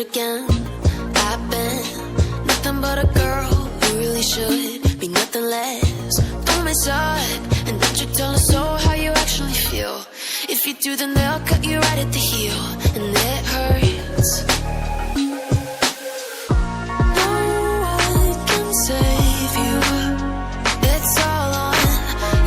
again. I've been nothing but a girl who really should be nothing less. Pull me aside and don't you tell us so how you actually feel. If you do, then they'll cut you right at the heel, and it hurts. No one can save you. It's all on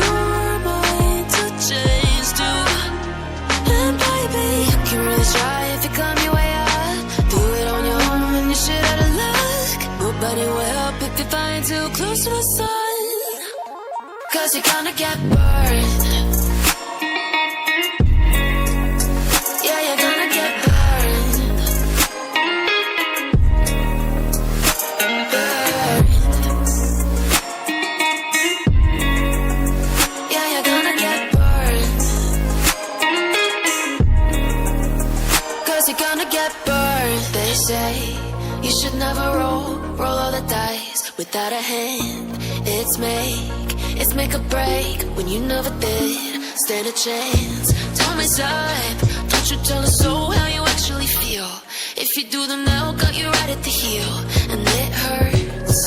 your mind to change too. And baby, you can really try if you climb your way up. Do it on your own and you shit out of luck. Nobody will help if you're flying too close to the sun. 'Cause you're gonna get burned. Yeah, you're gonna get burned. Burned. Yeah, you're gonna get burned. 'Cause you're gonna get burned. They say you should never roll all the dice without a hand. It's make or break when you never did stand a chance. Tell me, side, don't you tell us so how you actually feel. If you do, then they'll cut you right at the heel, and it hurts.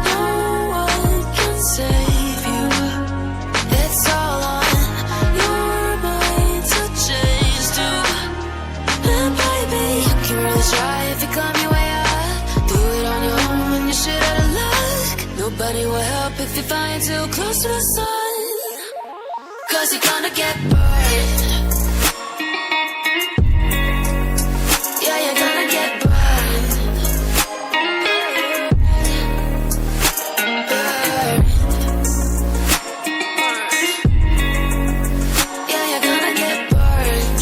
No one can save you. It's all on your mind to change too. And baby, you can really try if you climb your way up. Do it on your own when you shit out of luck. Nobody will help if you're flying too close to the sun. 'Cause you're gonna get burned. Yeah, you're gonna get burned. Burned. Yeah, you're gonna get burned.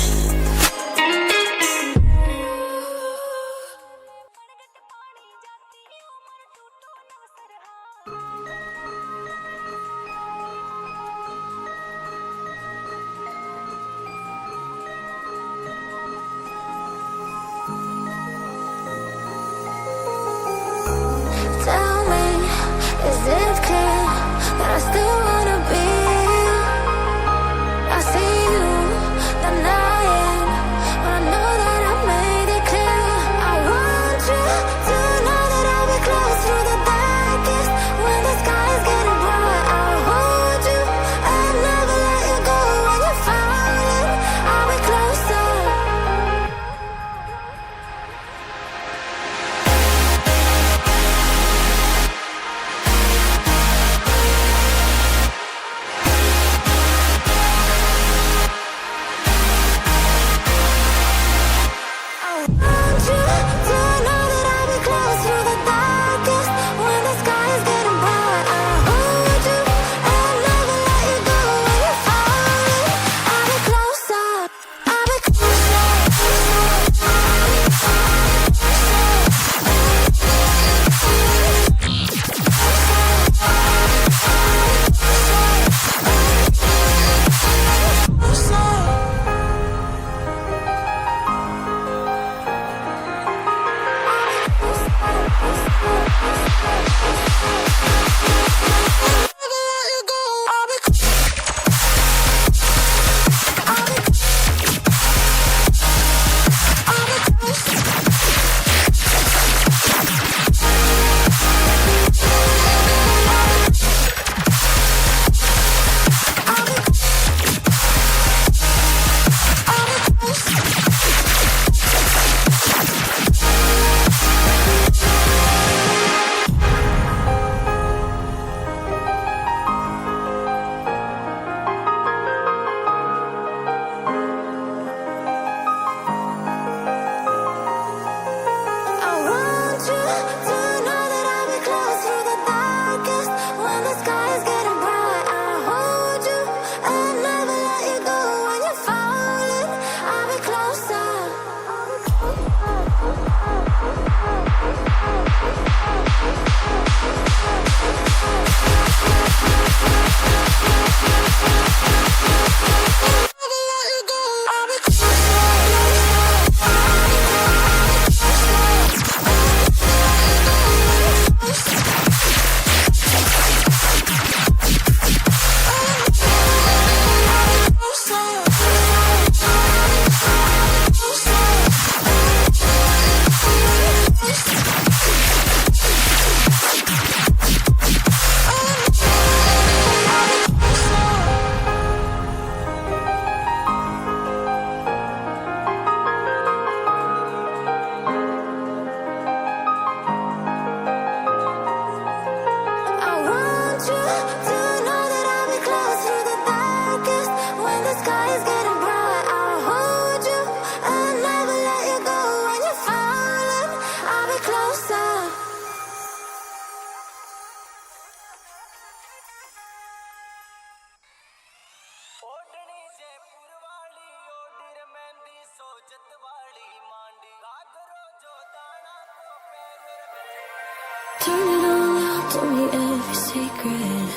Turn it all out, told me every secret.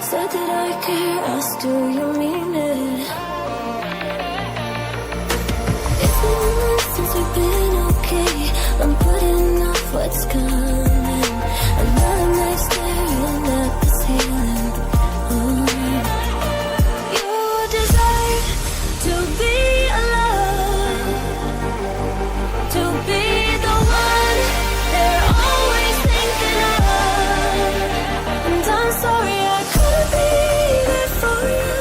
Said that I care, asked do you mean it? It's been a month since we've been okay. I'm putting off what's coming. Another night staring at the ceiling. You deserve to be alone, to be the one they're always thinking of. And I'm sorry I couldn't be there for you.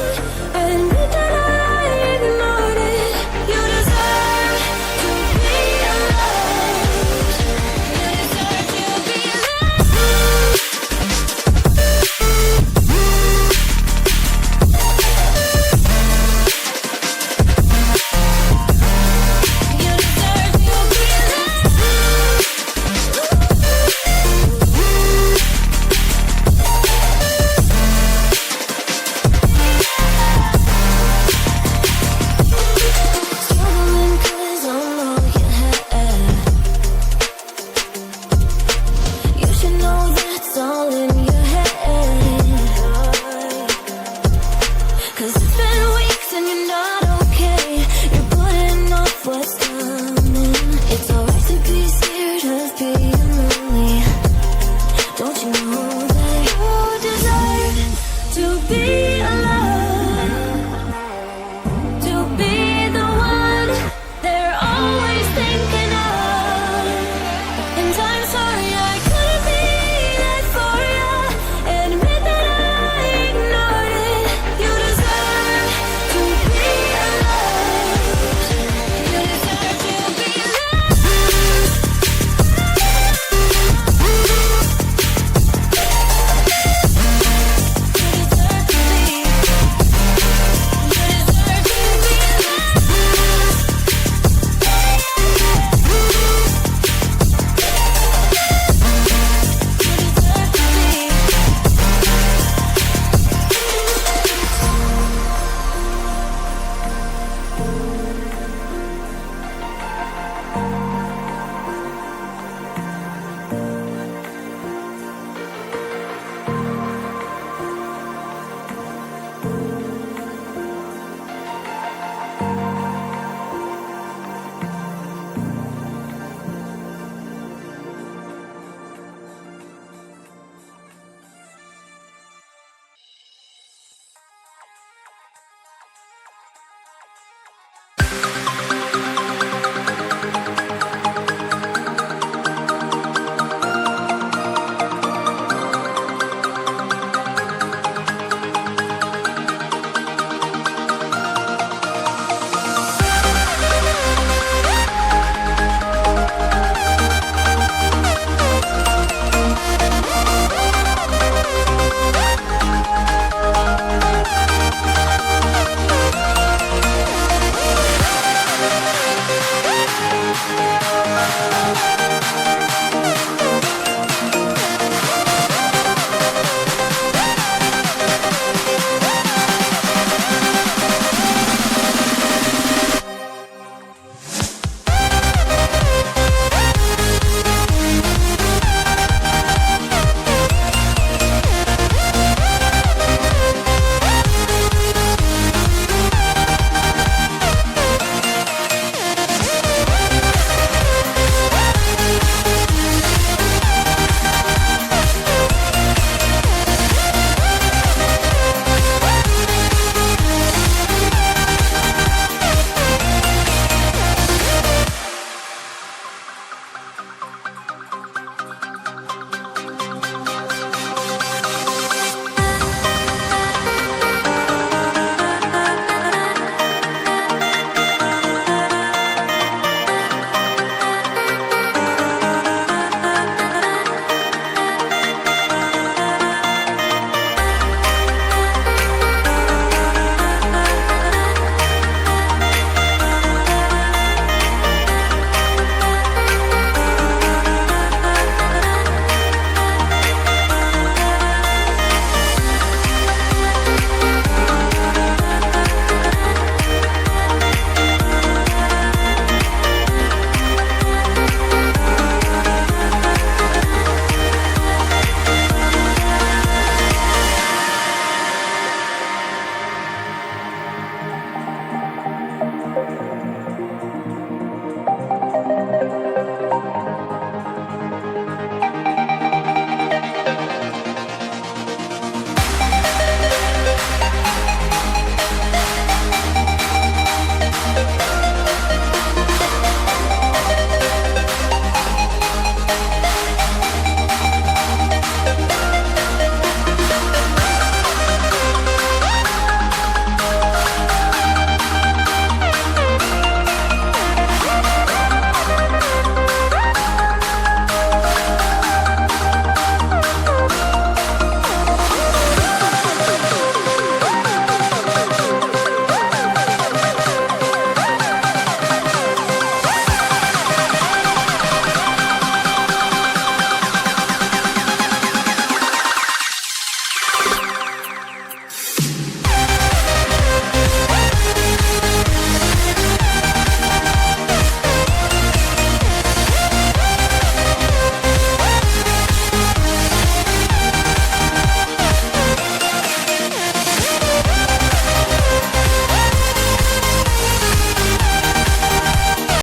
I admit that I ignored it. You deserve to be alone. You deserve to be alone. You deserve to be struggling 'cause I'm all you had. You should know that's all in your head. 'Cause it's been weeks and you're not okay. You're putting off what's coming. It's alright to be scared of being lonely. Don't you know that you deserve to be alone, to be